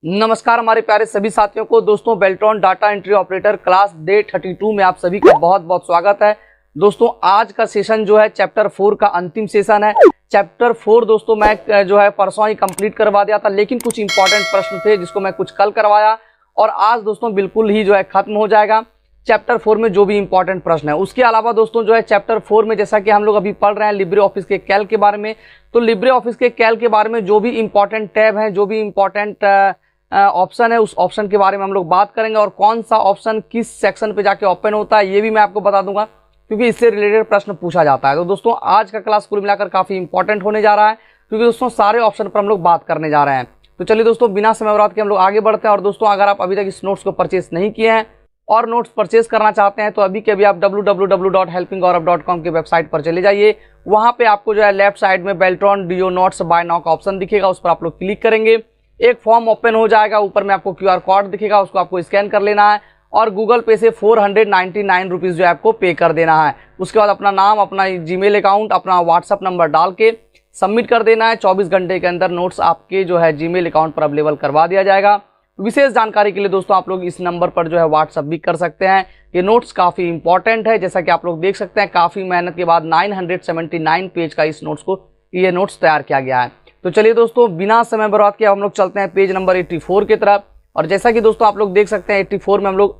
नमस्कार हमारे प्यारे सभी साथियों को। दोस्तों Beltron data entry operator class day 32 में आप सभी का बहुत बहुत स्वागत है। दोस्तों आज का सेशन जो है चैप्टर 4 का अंतिम सेशन है। चैप्टर 4 दोस्तों मैं जो है परसों ही कंप्लीट करवा दिया था, लेकिन कुछ इंपॉर्टेंट प्रश्न थे जिसको मैं कुछ कल करवाया और आज दोस्तों बिल्कुल ही जो है खत्म हो जाएगा चैप्टर 4 में जो भी इंपॉर्टेंट प्रश्न है। उसके अलावा दोस्तों जो है चैप्टर 4 में जैसा कि हम लोग अभी पढ़ रहे हैं लिब्रे ऑफिस के कैल के बारे में, तो लिब्रे ऑफिस के कैल के बारे में जो भी इंपॉर्टेंट टैब है, जो भी इंपॉर्टेंट ऑप्शन है, उस ऑप्शन के बारे में हम लोग बात करेंगे और कौन सा ऑप्शन किस सेक्शन पे जाके ओपन होता है ये भी मैं आपको बता दूंगा, क्योंकि इससे रिलेटेड प्रश्न पूछा जाता है। तो दोस्तों आज का क्लास कुल मिलाकर काफी इंपॉर्टेंट होने जा रहा है, क्योंकि दोस्तों सारे ऑप्शन पर हम लोग बात करने जा रहे हैं। तो चलिए दोस्तों बिना समय बर्बाद के हम लोग आगे बढ़ते हैं। और दोस्तों अगर आप अभी तक इस नोट्स को परचेस नहीं किए हैं और नोट्स परचेस करना चाहते हैं तो अभी के अभी आप www.helpinggauravcom की वेबसाइट पर चले जाइए। वहां पे आपको जो है लेफ्ट साइड में Beltron DO notes by now का ऑप्शन दिखेगा, उस पर आप लोग क्लिक करेंगे, एक फॉर्म ओपन हो जाएगा। ऊपर में आपको क्यूआर कोड दिखेगा, उसको आपको स्कैन कर लेना है और गूगल पे से 499 रुपीज़ जो है आपको पे कर देना है। उसके बाद अपना नाम, अपना जीमेल अकाउंट, अपना व्हाट्सअप नंबर डाल के सबमिट कर देना है। 24 घंटे के अंदर नोट्स आपके जो है जीमेल अकाउंट पर अवेलेबल करवा दिया जाएगा। विशेष जानकारी के लिए दोस्तों आप लोग इस नंबर पर जो है व्हाट्सअप भी कर सकते हैं। ये नोट्स काफ़ी इंपॉर्टेंट है, जैसा कि आप लोग देख सकते हैं काफ़ी मेहनत के बाद 979 पेज का इस नोट्स को ये नोट्स तैयार किया गया है। तो चलिए दोस्तों बिना समय बर्बाद किए हम लोग चलते हैं पेज नंबर 84 की तरफ। और जैसा कि दोस्तों आप लोग देख सकते हैं 84 में हम लोग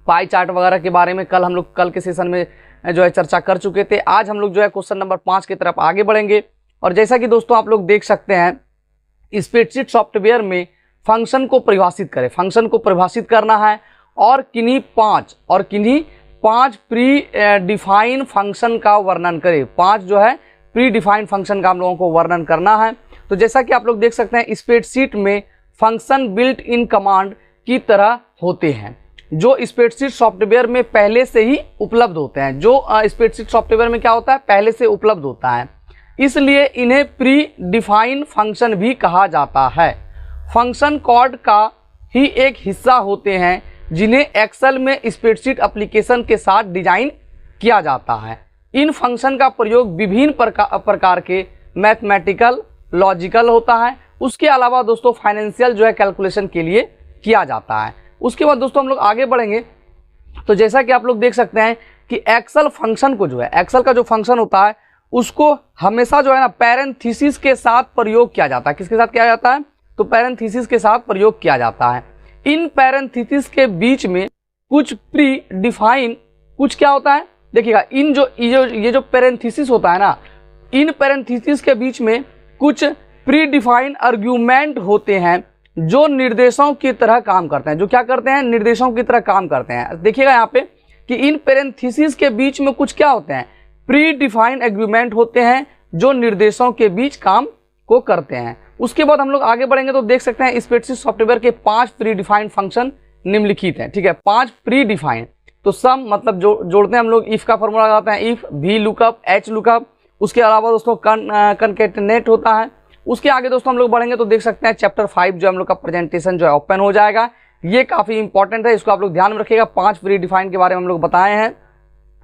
पाई चार्ट वगैरह के बारे में कल के सेशन में जो है चर्चा कर चुके थे। आज हम लोग जो है क्वेश्चन नंबर 5 की तरफ आगे बढ़ेंगे। और जैसा कि दोस्तों आप लोग देख सकते हैं स्प्रेडशीट सॉफ्टवेयर में फंक्शन को परिभाषित करें, फंक्शन को परिभाषित करना है और किन्हीं पांच प्री डिफाइन फंक्शन का वर्णन करें। 5 जो है प्री डिफाइंड फंक्शन का हम लोगों को वर्णन करना है। तो जैसा कि आप लोग देख सकते हैं स्प्रेडशीट में फंक्शन बिल्ट इन कमांड की तरह होते हैं, जो स्प्रेडशीट सॉफ्टवेयर में पहले से ही उपलब्ध होते हैं। जो स्प्रेडशीट सॉफ्टवेयर में क्या होता है, पहले से उपलब्ध होता है, इसलिए इन्हें प्री डिफाइंड फंक्शन भी कहा जाता है। फंक्शन कोड का ही एक हिस्सा होते हैं जिन्हें एक्सेल में स्प्रेडशीट एप्लीकेशन के साथ डिजाइन किया जाता है। इन फंक्शन का प्रयोग विभिन्न प्रकार के मैथमेटिकल, लॉजिकल होता है। उसके अलावा दोस्तों फाइनेंशियल जो है कैलकुलेशन के लिए किया जाता है। उसके बाद दोस्तों हम लोग आगे बढ़ेंगे। तो जैसा कि आप लोग देख सकते हैं कि एक्सेल फंक्शन को जो है, एक्सेल का जो फंक्शन होता है उसको हमेशा जो है ना पैरेंथेसिस के साथ प्रयोग किया जाता है। किसके साथ किया जाता है, तो पैरेंथेसिस के साथ प्रयोग किया जाता है। इन पैरेंथेसिस के बीच में कुछ प्री डिफाइन, कुछ क्या होता है देखिएगा, ये जो पैरेंथेसिस होता है ना, इन पैरेंथेसिस के बीच में कुछ प्री डिफाइन आर्गुमेंट होते हैं जो निर्देशों की तरह काम करते हैं। जो क्या करते हैं, निर्देशों की तरह काम करते हैं। देखिएगा यहाँ पे कि इन पैरेंथेसिस के बीच में कुछ क्या होते हैं, प्री डिफाइन आर्गुमेंट होते हैं जो निर्देशों के बीच काम को करते हैं। उसके बाद हम लोग आगे बढ़ेंगे तो देख सकते हैं स्प्रेडशीट सॉफ्टवेयर के 5 प्री डिफाइंड फंक्शन निम्नलिखित हैं। ठीक है, 5 प्री डिफाइंड। तो सम मतलब जोड़ते हैं हम लोग, इफ का फॉर्मूला लगाते हैं, if, V lookup, H lookup. उसके अलावा दोस्तों कनकेटनेट होता है। उसके आगे दोस्तों हम लोग बढ़ेंगे तो देख सकते हैं चैप्टर 5 जो हम लोग का प्रेजेंटेशन जो है ओपन हो जाएगा। ये काफी इंपॉर्टेंट है, इसको आप लोग ध्यान में रखिएगा। 5 प्री डिफाइंड के बारे में हम लोग बताए हैं,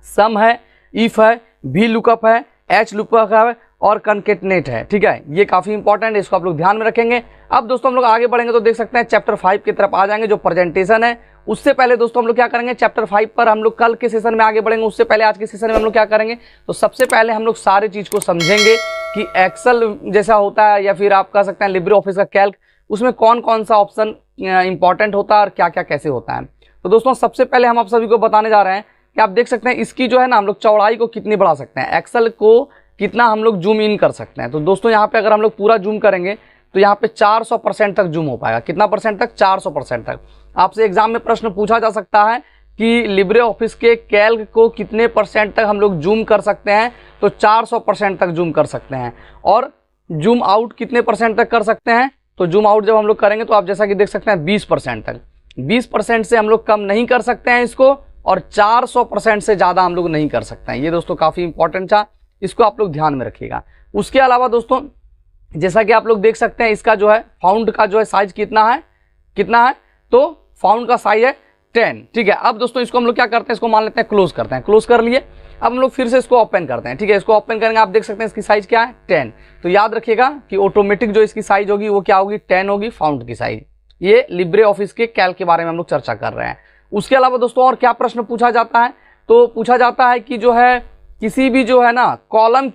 सम है, इफ है, वी लुकअप है, एच लुकअप है और कनकेटनेट है। ठीक है, ये काफी इंपॉर्टेंट है, इसको आप लोग ध्यान में रखेंगे। अब दोस्तों हम लोग आगे बढ़ेंगे तो देख सकते हैं चैप्टर 5 की तरफ आ जाएंगे जो प्रेजेंटेशन है। उससे पहले दोस्तों हम लोग क्या करेंगे, चैप्टर 5 पर हम लोग कल के सेशन में आगे बढ़ेंगे। उससे पहले आज के सेशन में हम लोग क्या करेंगे, तो सबसे पहले हम लोग सारी चीज को समझेंगे कि एक्सेल जैसा होता है या फिर आप कह सकते हैं लिब्रे ऑफिस का कैल्क, उसमें कौन कौन सा ऑप्शन इंपॉर्टेंट होता है और क्या क्या कैसे होता है। तो दोस्तों सबसे पहले हम आप सभी को बताने जा रहे हैं कि आप देख सकते हैं इसकी जो है ना हम लोग चौड़ाई को कितनी बढ़ा सकते हैं, एक्सेल को कितना हम लोग जूम इन कर सकते हैं। तो दोस्तों यहाँ पे अगर हम लोग पूरा जूम करेंगे तो यहाँ पे 400% तक जूम हो पाएगा। कितना परसेंट तक, 400% तक। आपसे एग्जाम में प्रश्न पूछा जा सकता है कि लिब्रे ऑफिस के कैल्क को कितने परसेंट तक हम लोग जूम कर सकते हैं, तो 400% तक जूम कर सकते हैं। और जूम आउट कितने परसेंट तक कर सकते हैं, तो जूम आउट जब हम लोग करेंगे तो आप जैसा कि देख सकते हैं 20% तक। 20% से हम लोग कम नहीं कर सकते हैं इसको, और 400% से ज़्यादा हम लोग नहीं कर सकते हैं। ये दोस्तों काफ़ी इंपॉर्टेंट था, इसको आप लोग ध्यान में रखिएगा। उसके अलावा दोस्तों जैसा कि आप लोग देख सकते हैं इसका जो है फाउंड का जो है साइज कितना है, तो फाउंड का साइज है 10। ठीक है, अब दोस्तों इसको हम लोग क्या करते हैं, इसको मान लेते हैं क्लोज करते हैं। क्लोज कर लिए, अब हम लोग फिर से इसको ओपन करते हैं। ठीक है, इसको ओपन करेंगे, आप देख सकते हैं इसकी साइज क्या है, 10। तो याद रखिएगा कि ऑटोमेटिक जो इसकी साइज होगी वो क्या होगी, 10 होगी फाउंड की साइज। ये लिब्रे ऑफिस के कैल्क के बारे में हम लोग चर्चा कर रहे हैं। उसके अलावा दोस्तों और क्या प्रश्न पूछा जाता है, तो पूछा जाता है कि जो है किसी भी जो है ना कॉलम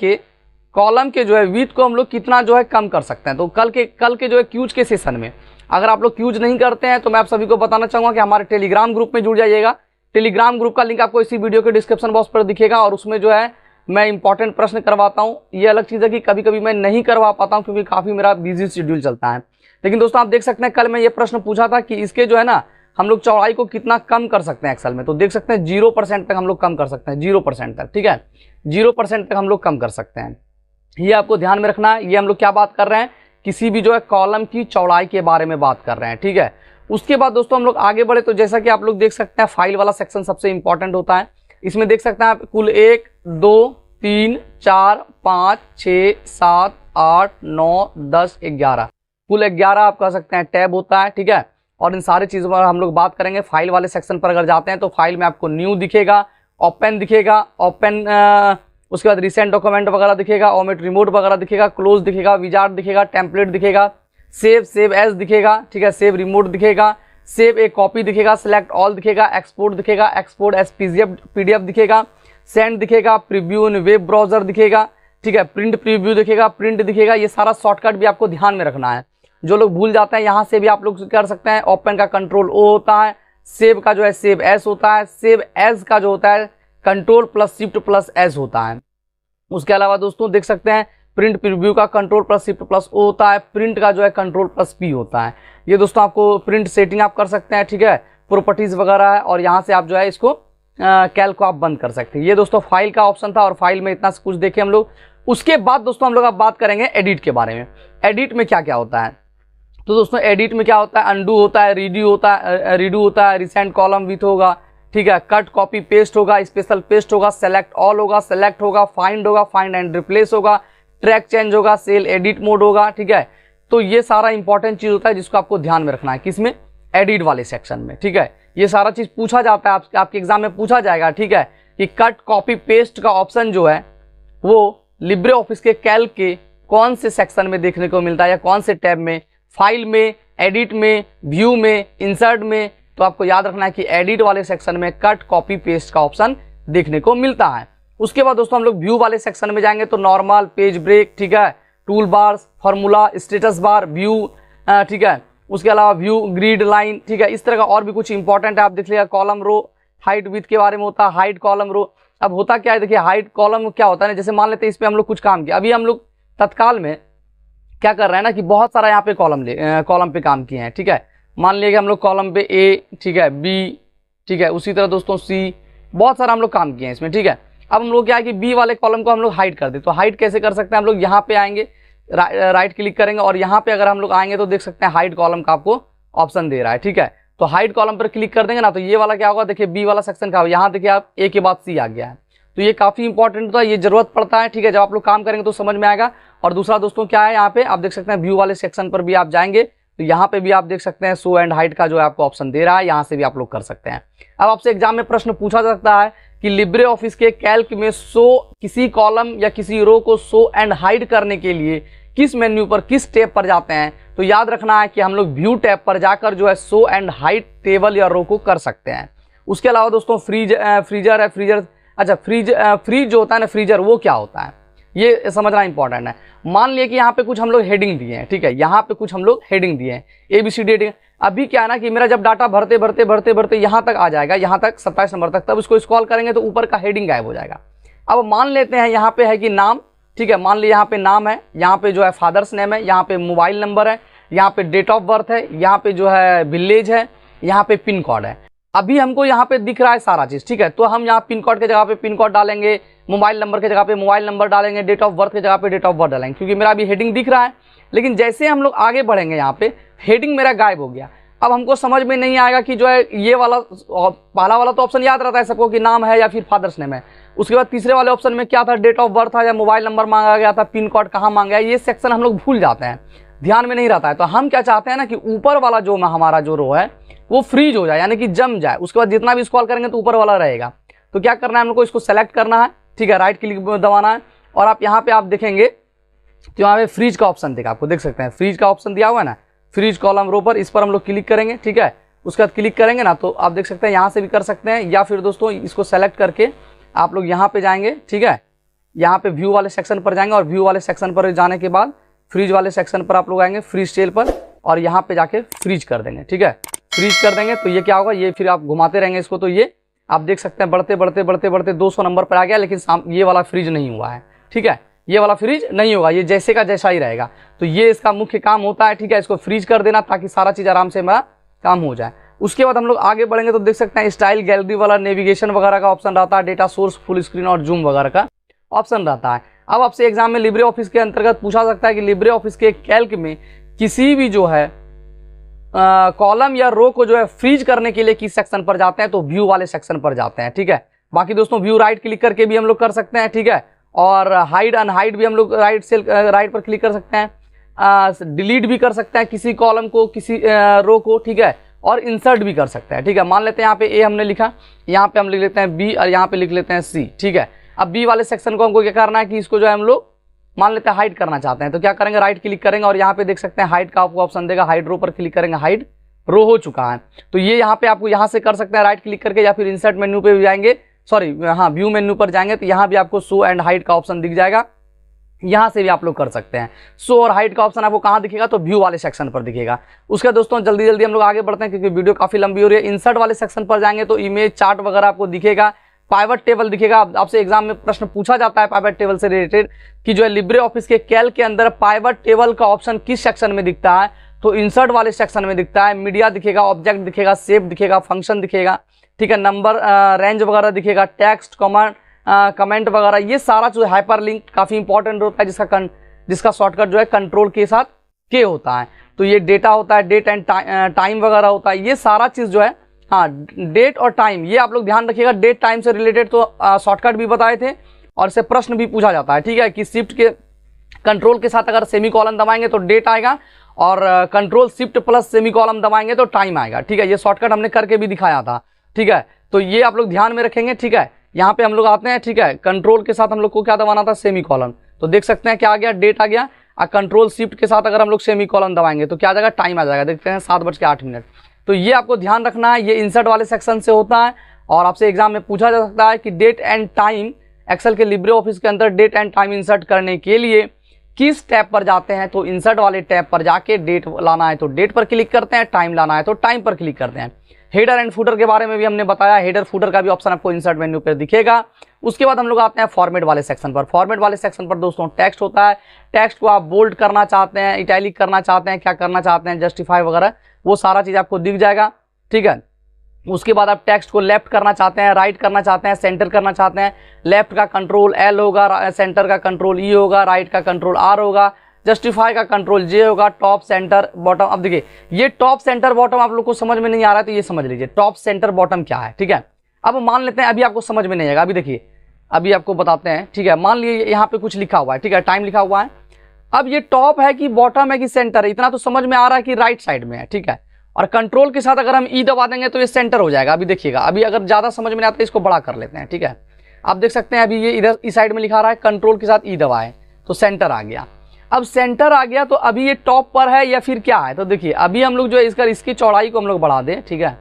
के जो है विड्थ को हम लोग कितना जो है कम कर सकते हैं। तो कल के जो है क्यूज के सेशन में अगर आप लोग क्यूज नहीं करते हैं तो मैं आप सभी को बताना चाहूँगा कि हमारे टेलीग्राम ग्रुप में जुड़ जाइएगा। टेलीग्राम ग्रुप का लिंक आपको इसी वीडियो के डिस्क्रिप्शन बॉक्स पर दिखेगा और उसमें जो है मैं इंपॉर्टेंट प्रश्न करवाता हूँ। ये अलग चीज़ है कि कभी कभी मैं नहीं करवा पाता हूँ क्योंकि काफ़ी मेरा बिजी शेड्यूल चलता है। लेकिन दोस्तों आप देख सकते हैं कल मैं ये प्रश्न पूछा था कि इसके जो है ना हम लोग चौड़ाई को कितना कम कर सकते हैं एक्सेल में। तो देख सकते हैं 0% तक हम लोग कम कर सकते हैं, 0% तक, ठीक है, 0% तक हम लोग कम कर सकते हैं। ये आपको ध्यान में रखना है। ये हम लोग क्या बात कर रहे हैं, किसी भी जो है कॉलम की चौड़ाई के बारे में बात कर रहे हैं, ठीक है। उसके बाद दोस्तों हम लोग आगे बढ़े तो जैसा कि आप लोग देख सकते हैं फाइल वाला सेक्शन सबसे इंपॉर्टेंट होता है। इसमें देख सकते हैं आप कुल 1 2 3 4 5 6 7 8 9 10 11 कुल 11 आप कह सकते हैं टैब होता है, ठीक है। और इन सारी चीज़ों पर हम लोग बात करेंगे। फाइल वाले सेक्शन पर अगर जाते हैं तो फाइल में आपको न्यू दिखेगा, ओपन दिखेगा, उसके बाद रिसेंट डॉक्यूमेंट वगैरह दिखेगा, ओमिट रिमोट वगैरह दिखेगा, क्लोज दिखेगा, विजार्ड दिखेगा, टेम्पलेट दिखेगा, सेव एज दिखेगा, ठीक है, सेव रिमोट दिखेगा, सेव ए कॉपी दिखेगा, सेलेक्ट ऑल दिखेगा, एक्सपोर्ट दिखेगा, एक्सपोर्ट एज पीडीएफ दिखेगा, सेंड दिखेगा, प्रीव्यू इन वेब ब्राउजर दिखेगा, ठीक है, प्रिंट प्रीव्यू दिखेगा, प्रिंट दिखेगा। ये सारा शॉर्टकट भी आपको ध्यान में रखना है। जो लोग भूल जाते हैं यहाँ से भी आप लोग कर सकते हैं। ओपन का कंट्रोल ओ होता है, सेव का जो है सेव एस होता है, सेव एज का जो होता है control plus shift plus S होता है। उसके अलावा दोस्तों देख सकते हैं प्रिंट प्रीव्यू का control plus shift plus O होता है, प्रिंट का जो है कंट्रोल प्लस पी होता है। ये दोस्तों आपको प्रिंट सेटिंग आप कर सकते हैं, ठीक है, प्रॉपर्टीज वगैरह है और यहाँ से आप जो है इसको कैल्क को आप बंद कर सकते हैं। ये दोस्तों फाइल का ऑप्शन था और फाइल में इतना कुछ देखे हम लोग। उसके बाद दोस्तों हम लोग अब बात करेंगे एडिट के बारे में। एडिट में क्या क्या होता है, तो दोस्तों एडिट में क्या होता है, अंडू होता है, रीडू होता है, रिसेंट कॉलम विथ होगा, ठीक है, कट कॉपी पेस्ट होगा, स्पेशल पेस्ट होगा, सेलेक्ट ऑल होगा, सेलेक्ट होगा, फाइंड एंड रिप्लेस होगा, ट्रैक चेंज होगा, सेल एडिट मोड होगा, ठीक है। तो ये सारा इंपॉर्टेंट चीज होता है जिसको आपको ध्यान में रखना है, किसमें, एडिट वाले सेक्शन में, ठीक है। ये सारा चीज पूछा जाता है, आपके एग्जाम में पूछा जाएगा, ठीक है, कि कट कॉपी पेस्ट का ऑप्शन जो है वो लिब्रे ऑफिस के कैल्क के कौन से सेक्शन में देखने को मिलता है या कौन से टैब में, फाइल में, एडिट में, व्यू में, इंसर्ट में। तो आपको याद रखना है कि एडिट वाले सेक्शन में कट कॉपी पेस्ट का ऑप्शन देखने को मिलता है। उसके बाद दोस्तों हम लोग व्यू वाले सेक्शन में जाएंगे तो नॉर्मल, पेज ब्रेक, ठीक है, tool bars, formula, status bar, view, ठीक है, उसके अलावा व्यू, ग्रिड, लाइन, ठीक है, इस तरह का और भी कुछ इंपॉर्टेंट है। आप देख लीजिएगा कॉलम रो, हाइट विड्थ के बारे में होता है, हाइट कॉलम रो। अब होता क्या है, देखिए हाइट कॉलम क्या होता है ना, जैसे मान लेते हैं इस पर हम लोग कुछ काम किया, अभी हम लोग तत्काल में क्या कर रहे हैं ना कि बहुत सारा यहाँ पे कॉलम पे काम किए हैं, ठीक है। मान लिया कि हम लोग कॉलम पे ए, ठीक है, बी, ठीक है, उसी तरह दोस्तों सी, बहुत सारा हम लोग काम किए हैं इसमें, ठीक है। अब हम लोग क्या है कि बी वाले कॉलम को हम लोग हाइड कर दे, तो हाइड कैसे कर सकते हैं, हम लोग यहाँ पे आएंगे, राइट क्लिक करेंगे और यहाँ पे अगर हम लोग आएंगे तो देख सकते हैं हाइड कॉलम का आपको ऑप्शन दे रहा है, ठीक है। तो हाइड कॉलम पर क्लिक कर देंगे ना तो ये वाला क्या होगा, देखिए बी वाला सेक्शन का, यहाँ देखिए आप ए के बाद सी आ गया है। तो ये काफी इंपॉर्टेंट होता है, ये जरूरत पड़ता है, ठीक है, जब आप लोग काम करेंगे तो समझ में आएगा। और दूसरा दोस्तों क्या है, यहाँ पे आप देख सकते हैं व्यू वाले सेक्शन पर भी आप जाएंगे तो यहाँ पे भी आप देख सकते हैं शो एंड हाइड का जो है आपको ऑप्शन दे रहा है, यहाँ से भी आप लोग कर सकते हैं। अब आपसे एग्जाम में प्रश्न पूछा जा सकता है कि लिब्रे ऑफिस के कैल्क में किसी कॉलम या किसी रो को शो एंड हाइड करने के लिए किस मेन्यू पर, किस टैब पर जाते हैं। तो याद रखना है कि हम लोग व्यू टैब पर जाकर जो है शो एंड हाइड टेबल या रो को कर सकते हैं। उसके अलावा दोस्तों फ्रीज जो होता है ना, फ्रीजर, वो क्या होता है ये समझना इंपॉर्टेंट है। मान लिया कि यहाँ पे कुछ हम लोग हेडिंग दिए हैं, ठीक है, यहाँ पे कुछ हम लोग हेडिंग दिए हैं, ABCD हेडिंग। अभी क्या है ना कि मेरा जब डाटा भरते यहाँ तक आ जाएगा, यहाँ तक 27 नंबर तक, तब उसको स्क्रॉल करेंगे तो ऊपर का हेडिंग गायब हो जाएगा। अब मान लेते हैं यहाँ पे है कि नाम, ठीक है, मान लिया यहाँ पे नाम है, यहाँ पे जो है फादर्स नेम है, यहाँ पे मोबाइल नंबर है, यहाँ पे डेट ऑफ बर्थ है, यहाँ पे जो है विलेज है, यहाँ पे पिन कोड है। अभी हमको यहाँ पे दिख रहा है सारा चीज, ठीक है, तो हम यहाँ पिन कोड के जगह पे पिन कोड डालेंगे, मोबाइल नंबर के जगह पे मोबाइल नंबर डालेंगे, डेट ऑफ बर्थ के जगह पे डेट ऑफ बर्थ डालेंगे, क्योंकि मेरा अभी हेडिंग दिख रहा है। लेकिन जैसे हम लोग आगे बढ़ेंगे यहाँ पे हेडिंग मेरा गायब हो गया। अब हमको समझ में नहीं आएगा कि जो है ये वाला पहला वाला तो ऑप्शन याद रहता है सबको कि नाम है या फिर फादर्स नेम है। उसके बाद तीसरे वाले ऑप्शन में क्या था, डेट ऑफ बर्थ था या मोबाइल नंबर मांगा गया था, पिन कोड कहाँ मांगा गया, ये सेक्शन हम लोग भूल जाते हैं, ध्यान में नहीं रहता है। तो हम क्या चाहते हैं ना कि ऊपर वाला जो हमारा जो रो है वो फ्रीज हो जाए, यानी कि जम जाए। उसके बाद जितना भी स्क्रॉल करेंगे तो ऊपर वाला रहेगा। तो क्या करना है, हम लोग को इसको सेलेक्ट करना है, ठीक है, राइट क्लिक दबाना है और आप यहाँ पे आप देखेंगे तो यहाँ पे फ्रीज का ऑप्शन देगा, आपको देख सकते हैं फ्रीज का ऑप्शन दिया हुआ है ना, फ्रीज कॉलम रो पर, इस पर हम लोग क्लिक करेंगे। ठीक है, उसके बाद क्लिक करेंगे ना तो आप देख सकते हैं यहाँ से भी कर सकते हैं, या फिर दोस्तों इसको सेलेक्ट करके आप लोग यहाँ पे जाएंगे। ठीक है, यहाँ पे व्यू वाले सेक्शन पर जाएंगे और व्यू वाले सेक्शन पर जाने के बाद फ्रीज वाले सेक्शन पर आप लोग आएंगे, फ्रीज सेल पर, और यहाँ पे जाके फ्रीज कर देंगे। ठीक है, फ्रीज कर देंगे तो ये क्या होगा, ये फिर आप घुमाते रहेंगे इसको, तो ये आप देख सकते हैं बढ़ते बढ़ते बढ़ते बढ़ते 200 नंबर पर आ गया, लेकिन ये वाला फ्रीज नहीं हुआ है। ठीक है, ये वाला फ्रीज नहीं होगा, ये जैसे का जैसा ही रहेगा। तो ये इसका मुख्य काम होता है। ठीक है, इसको फ्रीज कर देना ताकि सारा चीज़ आराम से हमारा काम हो जाए। उसके बाद हम लोग आगे बढ़ेंगे तो देख सकते हैं स्टाइल गैलरी वाला नेविगेशन वगैरह का ऑप्शन रहता है, डेटा सोर्स, फुल स्क्रीन और जूम वगैरह का ऑप्शन रहता है। अब आपसे एग्जाम में लिब्रे ऑफिस के अंतर्गत पूछा सकता है कि लिब्रे ऑफिस के कैल्क में किसी भी जो है कॉलम या रो को जो है फ्रीज करने के लिए किस सेक्शन पर जाते हैं, तो व्यू वाले सेक्शन पर जाते हैं। ठीक है, बाकी दोस्तों व्यू राइट क्लिक करके भी हम लोग कर सकते हैं। ठीक है, और हाइड अनहाइड भी हम लोग राइट पर क्लिक कर सकते हैं, डिलीट भी कर सकते हैं किसी कॉलम को, किसी रो को। ठीक है, और इंसर्ट भी कर सकते हैं। ठीक है, मान लेते हैं यहाँ पे ए हमने लिखा, यहाँ पे हम लिख लेते हैं बी और यहाँ पे लिख लेते हैं सी। ठीक है, अब बी वाले सेक्शन को हमको क्या करना है कि इसको जो है हम लोग मान लेते हैं हाइड करना चाहते हैं, तो क्या करेंगे, राइट क्लिक करेंगे और यहाँ पे देख सकते हैं हाइड का आपको ऑप्शन देगा, हाइड रो पर क्लिक करेंगे, हाइड रो हो चुका है। तो ये यहाँ पे आपको यहाँ से कर सकते हैं राइट क्लिक करके, या फिर इंसर्ट मेन्यू पे भी जाएंगे, सॉरी हाँ व्यू मेन्यू पर जाएंगे तो यहाँ भी आपको शो एंड हाइड का ऑप्शन दिख जाएगा, यहाँ से भी आप लोग कर सकते हैं। शो और हाइड का ऑप्शन आपको कहाँ दिखेगा, तो व्यू वाले सेक्शन पर दिखेगा। उसके दोस्तों जल्दी जल्दी हम लोग आगे बढ़ते हैं क्योंकि वीडियो काफी लंबी हो रही है। इंसर्ट वाले सेक्शन पर जाएंगे तो इमेज चार्ट वगैरह आपको दिखेगा, पाइवट टेबल दिखेगा। आपसे एग्जाम में प्रश्न पूछा जाता है पाइवट टेबल से रिलेटेड कि जो है लिब्रे ऑफिस के कैल्क के अंदर पाइवट टेबल का ऑप्शन किस सेक्शन में दिखता है, तो इंसर्ट वाले सेक्शन में दिखता है। मीडिया दिखेगा, ऑब्जेक्ट दिखेगा, शेप दिखेगा, फंक्शन दिखेगा। ठीक है, नंबर रेंज वगैरह दिखेगा, टेक्स्ट कमेंट वगैरह, ये सारा जो हाइपर लिंक काफी इंपॉर्टेंट होता है, जिसका शॉर्टकट जो है कंट्रोल के साथ के होता है। तो ये डेटा होता है, डेट एंड टाइम वगैरह होता है, ये सारा चीज जो है, हाँ डेट और टाइम ये आप लोग ध्यान रखिएगा। डेट टाइम से रिलेटेड तो शॉर्टकट भी बताए थे और इससे प्रश्न भी पूछा जाता है। ठीक है, कि शिफ्ट के कंट्रोल के साथ अगर सेमीकोलन दबाएंगे तो डेट आएगा, और कंट्रोल शिफ्ट प्लस सेमीकोलन दबाएंगे तो टाइम आएगा। ठीक है, ये शॉर्टकट हमने करके भी दिखाया था। ठीक है, तो ये आप लोग ध्यान में रखेंगे। ठीक है, यहाँ पे हम लोग आते हैं। ठीक है, कंट्रोल के साथ हम लोग को क्या दबाना था, सेमीकोलन, तो देख सकते हैं क्या आ गया, डेट आ गया। और कंट्रोल शिफ्ट के साथ अगर हम लोग सेमीकोलन दबाएंगे तो क्या आ जाएगा, टाइम आ जाएगा। देखते हैं 7:08। तो ये आपको ध्यान रखना है, ये इंसर्ट वाले सेक्शन से होता है और आपसे एग्जाम में पूछा जा सकता है कि डेट एंड टाइम, एक्सेल के लिब्रे ऑफिस के अंदर डेट एंड टाइम इंसर्ट करने के लिए किस टैब पर जाते हैं, तो इंसर्ट वाले टैब पर जाके डेट लाना है तो डेट पर क्लिक करते हैं, टाइम लाना है तो टाइम पर क्लिक करते हैं। हेडर एंड फुटर के बारे में भी हमने बताया, हेडर फुटर का भी ऑप्शन आपको इंसर्ट मेन्यू पर दिखेगा। उसके बाद हम लोग आते हैं फॉर्मेट वाले सेक्शन पर। फॉर्मेट वाले सेक्शन पर दोस्तों टेक्स्ट होता है, टेक्स्ट को आप बोल्ड करना चाहते हैं, इटैलिक करना चाहते हैं, क्या करना चाहते हैं, जस्टिफाई वगैरह, वो सारा चीज आपको दिख जाएगा। ठीक है, उसके बाद आप टेक्स्ट को लेफ्ट करना चाहते हैं, राइट करना चाहते हैं, सेंटर करना चाहते हैं, लेफ्ट का कंट्रोल L होगा, सेंटर का कंट्रोल E होगा, राइट का कंट्रोल R होगा, जस्टिफाई का कंट्रोल J होगा, टॉप सेंटर बॉटम। अब देखिए ये टॉप सेंटर बॉटम आप लोग को समझ में नहीं आ रहा है तो ये समझ लीजिए टॉप सेंटर बॉटम क्या है। ठीक है, अब मान लेते हैं अभी आपको समझ में नहीं आएगा, अभी देखिए अभी आपको बताते हैं। ठीक है, मान लीजिए यहाँ पे कुछ लिखा हुआ है, ठीक है, टाइम लिखा हुआ है। अब ये टॉप है कि बॉटम है कि सेंटर है, इतना तो समझ में आ रहा है कि राइट साइड में है। ठीक है, और कंट्रोल के साथ अगर हम ई दबा देंगे तो ये सेंटर हो जाएगा। अभी देखिएगा, अभी अगर ज्यादा समझ में नहीं आता है इसको बड़ा कर लेते हैं। ठीक है, आप देख सकते हैं अभी ये इधर इस साइड में लिखा रहा है, कंट्रोल के साथ ई दबाए तो सेंटर आ गया। अब सेंटर आ गया तो अभी ये टॉप पर है या फिर क्या है, तो देखिए अभी हम लोग जो है इसकी चौड़ाई को हम लोग बढ़ा दें। ठीक है,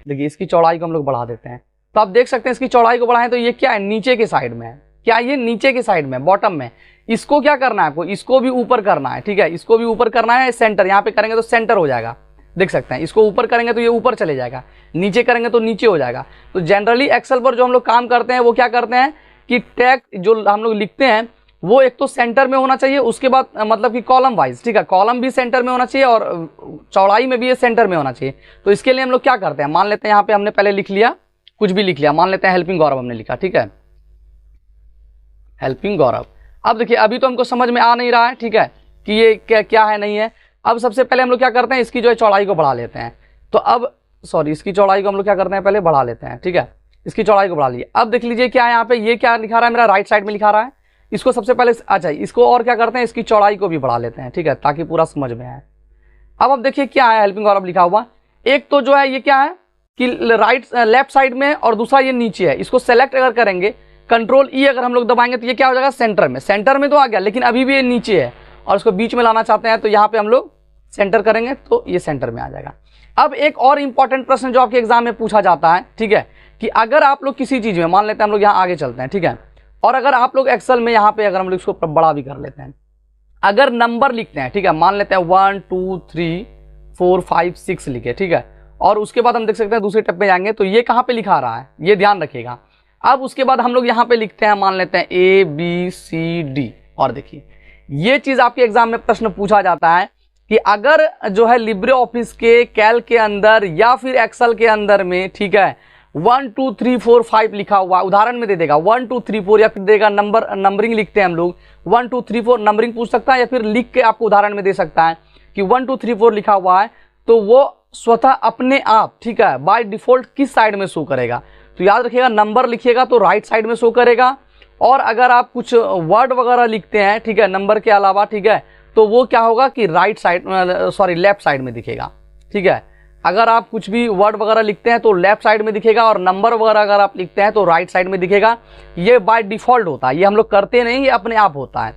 देखिए इसकी चौड़ाई को हम लोग बढ़ा देते हैं तो आप देख सकते हैं इसकी चौड़ाई को बढ़ाएं तो ये क्या है, नीचे के साइड में है। क्या ये नीचे के साइड में, बॉटम में। इसको क्या करना है आपको, इसको भी ऊपर करना है। ठीक है, इसको भी ऊपर करना है, सेंटर यहाँ पे करेंगे तो सेंटर हो जाएगा। देख सकते हैं इसको ऊपर करेंगे तो ये ऊपर चले जाएगा, नीचे करेंगे तो नीचे हो जाएगा। तो जनरली एक्सेल पर जो हम लोग काम करते हैं वो क्या करते हैं कि टेक्स्ट जो हम लोग लिखते हैं वो एक तो सेंटर में होना चाहिए, उसके बाद मतलब कि कॉलम वाइज। ठीक है, कॉलम भी सेंटर में होना चाहिए और चौड़ाई में भी ये सेंटर में होना चाहिए। तो इसके लिए हम लोग क्या करते हैं, मान लेते हैं यहाँ पे हमने पहले लिख लिया, कुछ भी लिख लिया, मान लेते हैं हेल्पिंग गौरव हमने लिखा। ठीक है, हेल्पिंग गौरव। अब देखिए अभी तो हमको समझ में आ नहीं रहा है, ठीक है, कि ये क्या है नहीं है। अब सबसे पहले हम लोग क्या करते हैं, इसकी जो है चौड़ाई को बढ़ा लेते हैं। तो अब सॉरी, इसकी चौड़ाई को हम लोग क्या करते हैं, पहले बढ़ा लेते हैं। ठीक है, इसकी चौड़ाई को बढ़ा ली। अब देख लीजिए क्या है यहाँ पे, ये क्या लिखा रहा है, मेरा राइट साइड में लिखा रहा है। इसको सबसे पहले अच्छा इसको और क्या करते हैं, इसकी चौड़ाई को भी बढ़ा लेते हैं। ठीक है, ताकि पूरा समझ में आए। अब देखिए क्या है हेल्पिंग गौरव लिखा हुआ, एक तो जो है ये क्या है कि लेफ्ट साइड में और दूसरा ये नीचे है। इसको सेलेक्ट अगर करेंगे कंट्रोल ई अगर हम लोग दबाएंगे तो ये क्या हो जाएगा, सेंटर में। सेंटर में तो आ गया लेकिन अभी भी ये नीचे है और इसको बीच में लाना चाहते हैं तो यहाँ पे हम लोग सेंटर करेंगे तो ये सेंटर में आ जाएगा। अब एक और इंपॉर्टेंट प्रश्न जो आपके एग्जाम में पूछा जाता है, ठीक है, कि अगर आप लोग किसी चीज में, मान लेते हैं हम लोग यहाँ आगे चलते हैं, ठीक है, और अगर आप लोग एक्सेल में यहाँ पे अगर हम लोग इसको बड़ा भी कर लेते हैं, अगर नंबर लिखते हैं, ठीक है, मान लेते हैं 1 2 3 4 5 6 लिखे, ठीक है, और उसके बाद हम देख सकते हैं दूसरे टप में जाएंगे तो ये कहाँ पे लिखा रहा है, ये ध्यान रखिएगा। अब उसके बाद हम लोग यहाँ पे लिखते हैं, मान लेते हैं ABCD, और देखिए ये चीज आपके एग्जाम में प्रश्न पूछा जाता है कि अगर जो है लिब्रे ऑफिस के कैल्क के अंदर या फिर एक्सेल के अंदर में, ठीक है, 1 2 3 4 5 लिखा हुआ, उदाहरण में दे देगा 1 2 3 4, या फिर देगा नंबरिंग लिखते हैं हम लोग 1 2 3 4, नंबरिंग पूछ सकता है या फिर लिख के आपको उदाहरण में दे सकता है कि 1 2 3 4 लिखा हुआ है, तो वो स्वतः अपने आप, ठीक है, बाय डिफॉल्ट किस साइड में शो करेगा। तो याद रखिएगा, नंबर लिखिएगा तो राइट साइड में शो करेगा, और अगर आप कुछ वर्ड वगैरह लिखते हैं, ठीक है, नंबर के अलावा, ठीक है, तो वो क्या होगा कि लेफ्ट साइड में दिखेगा, ठीक है। अगर आप कुछ भी वर्ड वगैरह लिखते हैं तो लेफ्ट साइड में दिखेगा, और नंबर वगैरह अगर आप लिखते हैं तो राइट साइड में दिखेगा। ये बाय डिफॉल्ट होता है, ये हम लोग करते नहीं, ये अपने आप होता है,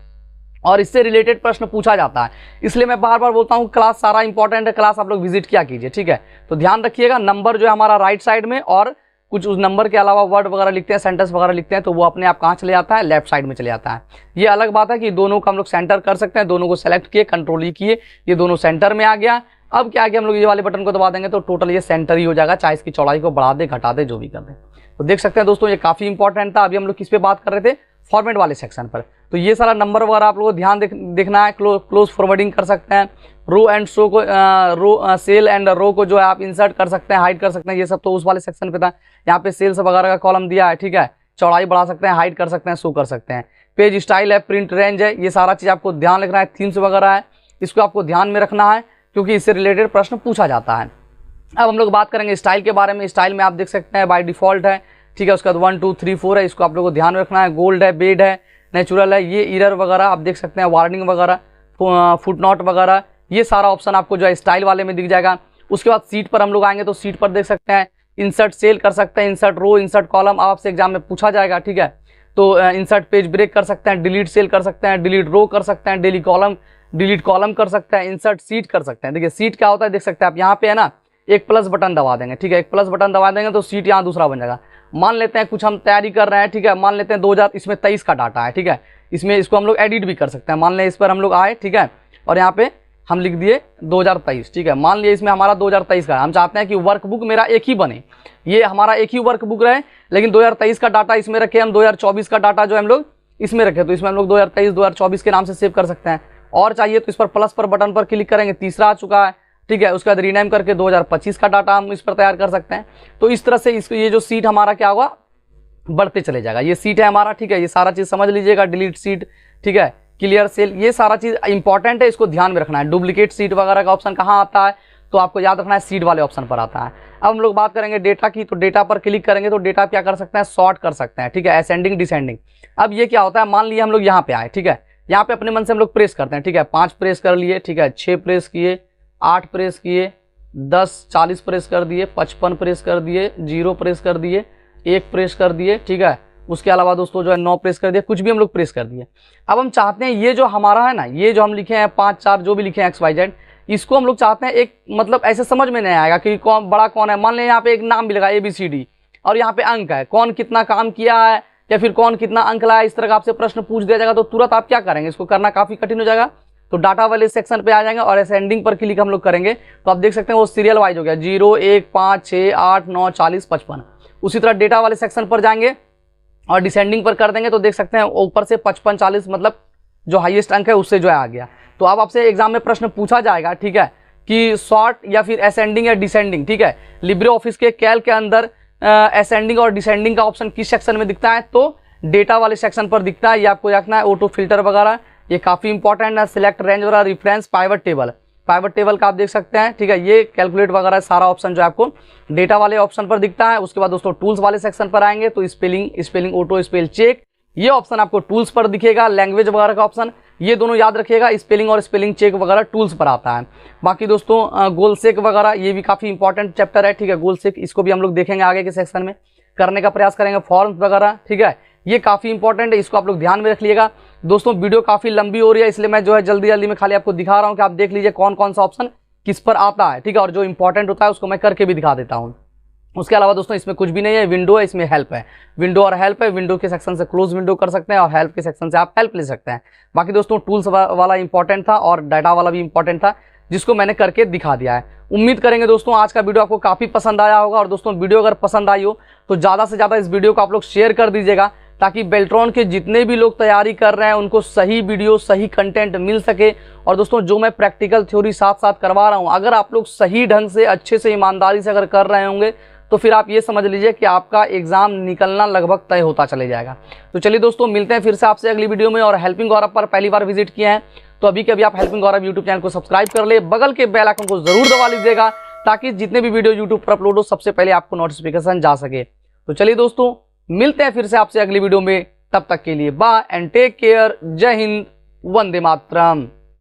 और इससे रिलेटेड प्रश्न पूछा जाता है। इसलिए मैं बार बार बोलता हूँ क्लास सारा इंपॉर्टेंट है, क्लास आप लोग विजिट किया कीजिए, ठीक है। तो ध्यान रखिएगा, नंबर जो है हमारा राइट साइड में, और कुछ उस नंबर के अलावा वर्ड वगैरह लिखते हैं, सेंटेंस वगैरह लिखते हैं, तो वो अपने आप कहाँ चले जाता है, लेफ्ट साइड में चले जाता है। ये अलग बात है कि दोनों को हम लोग सेंटर कर सकते हैं, दोनों को सेलेक्ट किए, कंट्रोल ही किए, ये दोनों सेंटर में आ गया। अब क्या किया, हम लोग ये वाले बटन को दबा देंगे तो टोटल ये सेंटर ही हो जाएगा, चाहे इसकी चौड़ाई को बढ़ा दे, घटा दे, जो भी कर दे। तो देख सकते हैं दोस्तों, ये काफी इंपॉर्टेंट था। अभी हम लोग किस पे बात कर रहे थे, फॉर्मेट वाले सेक्शन पर। तो ये सारा नंबर वगैरह आप लोगों को ध्यान देखना है, क्लोज फॉरवर्डिंग कर सकते हैं, रो एंड शो को सेल एंड रो को जो है आप इंसर्ट कर सकते हैं, हाइड कर सकते हैं, ये सब तो उस वाले सेक्शन पे था। यहाँ पे सेल्स वगैरह का कॉलम दिया है, ठीक है, चौड़ाई बढ़ा सकते हैं, हाइड कर सकते हैं, शो कर सकते हैं। पेज स्टाइल है, प्रिंट रेंज है, ये सारा चीज आपको ध्यान रखना है। थीम्स वगैरह है, इसको आपको ध्यान में रखना है क्योंकि इससे रिलेटेड प्रश्न पूछा जाता है। अब हम लोग बात करेंगे स्टाइल के बारे में। स्टाइल में आप देख सकते हैं बाय डिफॉल्ट है, ठीक है, उसके बाद 1 2 3 4 है, इसको आप लोगों को ध्यान रखना है। गोल्ड है, बेड है, नेचुरल है, ये इरर वगैरह आप देख सकते हैं, वार्निंग वगैरह, फुटनोट वगैरह, ये सारा ऑप्शन आपको जो है स्टाइल वाले में दिख जाएगा। उसके बाद सीट पर हम लोग आएंगे तो सीट पर देख सकते हैं इंसर्ट सेल कर सकते हैं, इंसर्ट रो, इंसर्ट कॉलम, आपसे एग्जाम में पूछा जाएगा, ठीक है। तो इंसर्ट पेज ब्रेक कर सकते हैं, डिलीट सेल कर सकते हैं, डिलीट रो कर सकते हैं, डिलीट कॉलम कर सकते हैं, इंसर्ट सीट कर सकते हैं। देखिए सीट क्या होता है, देख सकते हैं आप यहाँ पे है ना, एक प्लस बटन दबा देंगे, ठीक है, एक प्लस बटन दबा देंगे तो सीट यहाँ दूसरा बन जाएगा। मान लेते हैं कुछ हम तैयारी कर रहे हैं, ठीक है, मान लेते हैं 2023 का डाटा है, ठीक है, इसमें इसको हम लोग एडिट भी कर सकते हैं। मान लें इस पर हम लोग आए, ठीक है, और यहाँ पे हम लिख दिए 2023, ठीक है, मान लिया इसमें हमारा 2023 का, हम चाहते हैं कि वर्कबुक मेरा एक ही बने, ये हमारा एक ही वर्कबुक रहे, लेकिन 2023 का डाटा इसमें रखे, हम 2024 का डाटा जो हम लोग इसमें रखे, तो इसमें हम लोग 2023 2024 के नाम से सेव कर सकते हैं। और चाहिए तो इस पर प्लस पर बटन पर क्लिक करेंगे, तीसरा आ चुका है, ठीक है, उसके बाद रीनेम करके 2025 का डाटा हम इस पर तैयार कर सकते हैं। तो इस तरह से इसको ये जो सीट हमारा क्या होगा, बढ़ते चले जाएगा। ये सीट है हमारा, ठीक है, ये सारा चीज समझ लीजिएगा, डिलीट सीट, ठीक है, क्लियर सेल, ये सारा चीज इंपॉर्टेंट है, इसको ध्यान में रखना है। डुप्लीकेट सीट वगैरह का ऑप्शन कहाँ आता है, तो आपको याद रखना है सीट वाले ऑप्शन पर आता है। अब हम लोग बात करेंगे डेटा की, तो डेटा पर क्लिक करेंगे तो डेटा क्या कर सकते हैं, सॉर्ट कर सकते हैं, ठीक है, असेंडिंग डिसेंडिंग। अब ये क्या होता है, मान लिया हम लोग यहाँ पे आए, ठीक है, यहाँ पे अपने मन से हम लोग प्रेस करते हैं, ठीक है, 5 प्रेस कर लिए, ठीक है, 6 प्रेस किए, 8 प्रेस किए, 10 40 प्रेस कर दिए, 55 प्रेस कर दिए, 0 प्रेस कर दिए, 1 प्रेस कर दिए, ठीक है, उसके अलावा दोस्तों जो है 9 प्रेस कर दिए, कुछ भी हम लोग प्रेस कर दिए। अब हम चाहते हैं ये जो हमारा है ना, ये जो हम लिखे हैं 5 4 जो भी लिखे हैं XYZ, इसको हम लोग चाहते हैं एक मतलब ऐसे समझ में नहीं आएगा कि कौन बड़ा कौन है। मान लें यहाँ पे एक नाम भी लगा ABCD और यहाँ पे अंक है, कौन कितना काम किया है या फिर कौन कितना अंक लाया, इस तरह का आपसे प्रश्न पूछ दिया जाएगा तो तुरंत आप क्या करेंगे, इसको करना काफी कठिन हो जाएगा। तो डाटा वाले सेक्शन पे आ जाएंगे और असेंडिंग पर क्लिक हम लोग करेंगे तो आप देख सकते हैं वो सीरियल वाइज हो गया, 0 1 5 6 8 9 40 55। उसी तरह डेटा वाले सेक्शन पर जाएंगे और डिसेंडिंग पर कर देंगे तो देख सकते हैं ऊपर से 55 40 मतलब जो हाईएस्ट अंक है उससे जो है आ गया। तो अब आपसे एग्जाम में प्रश्न पूछा जाएगा, ठीक है, कि सॉर्ट या फिर असेंडिंग या डिसेंडिंग, ठीक है, लिब्रे ऑफिस के कैल्क के अंदर असेंडिंग और डिसेंडिंग का ऑप्शन किस सेक्शन में दिखता है, तो डेटा वाले सेक्शन पर दिखता है। ये आपको रखना है। ऑटो फिल्टर वगैरह ये काफी इंपॉर्टेंट है। सिलेक्ट रेंज वगैरह, रिफरेंस, पाइवट टेबल का आप देख सकते हैं, ठीक है, ये कैलकुलेट वगैरह सारा ऑप्शन जो है आपको डेटा वाले ऑप्शन पर दिखता है। उसके बाद दोस्तों टूल्स वाले सेक्शन पर आएंगे तो स्पेलिंग ऑटो स्पेल चेक, ये ऑप्शन आपको टूल्स पर दिखेगा। लैंग्वेज वगैरह का ऑप्शन, ये दोनों याद रखिएगा, स्पेलिंग और स्पेलिंग चेक वगैरह टूल्स पर आता है। बाकी दोस्तों गोल सेक वगैरह ये भी काफी इंपॉर्टेंट चैप्टर है, ठीक है, गोल सेक, इसको भी हम लोग देखेंगे आगे के सेक्शन में, करने का प्रयास करेंगे। फॉर्म्स वगैरह, ठीक है, ये काफी इंपॉर्टेंट है, इसको आप लोग ध्यान में रख लिएगा। दोस्तों वीडियो काफी लंबी हो रही है, इसलिए मैं जो है जल्दी जल्दी में खाली आपको दिखा रहा हूँ कि आप देख लीजिए कौन कौन सा ऑप्शन किस पर आता है, ठीक है। और जो इंपॉर्टेंट होता है उसको मैं करके भी दिखा देता हूँ। उसके अलावा दोस्तों इसमें कुछ भी नहीं है, विंडो है, इसमें हेल्प है, विंडो और हेल्प है। विंडो के सेक्शन से क्लोज विंडो कर सकते हैं और हेल्प के सेक्शन से आप हेल्प ले सकते हैं। बाकी दोस्तों टूल्स वाला इंपॉर्टेंट था और डाटा वाला भी इंपॉर्टेंट था, जिसको मैंने करके दिखा दिया है। उम्मीद करेंगे दोस्तों आज का वीडियो आपको काफी पसंद आया होगा। और दोस्तों वीडियो अगर पसंद आई हो तो ज्यादा से ज्यादा इस वीडियो को आप लोग शेयर कर दीजिएगा, ताकि बेल्ट्रॉन के जितने भी लोग तैयारी कर रहे हैं उनको सही वीडियो सही कंटेंट मिल सके। और दोस्तों जो मैं प्रैक्टिकल थ्योरी साथ साथ करवा रहा हूं, अगर आप लोग सही ढंग से अच्छे से ईमानदारी से अगर कर रहे होंगे तो फिर आप ये समझ लीजिए कि आपका एग्जाम निकलना लगभग तय होता चले जाएगा। तो चलिए दोस्तों मिलते हैं फिर से आपसे अगली वीडियो में। और हेल्पिंग गौरव पर पहली बार विजिट किए हैं तो अभी के अभी आप हेल्पिंग गौरव यूट्यूब चैनल को सब्सक्राइब कर ले, बगल के बेल आइकन को जरूर दबा लीजिएगा, ताकि जितने भी वीडियो यूट्यूब पर अपलोड हो सबसे पहले आपको नोटिफिकेशन जा सके। तो चलिए दोस्तों मिलते हैं फिर से आपसे अगली वीडियो में, तब तक के लिए बाय एंड टेक केयर। जय हिंद, वंदे मातरम।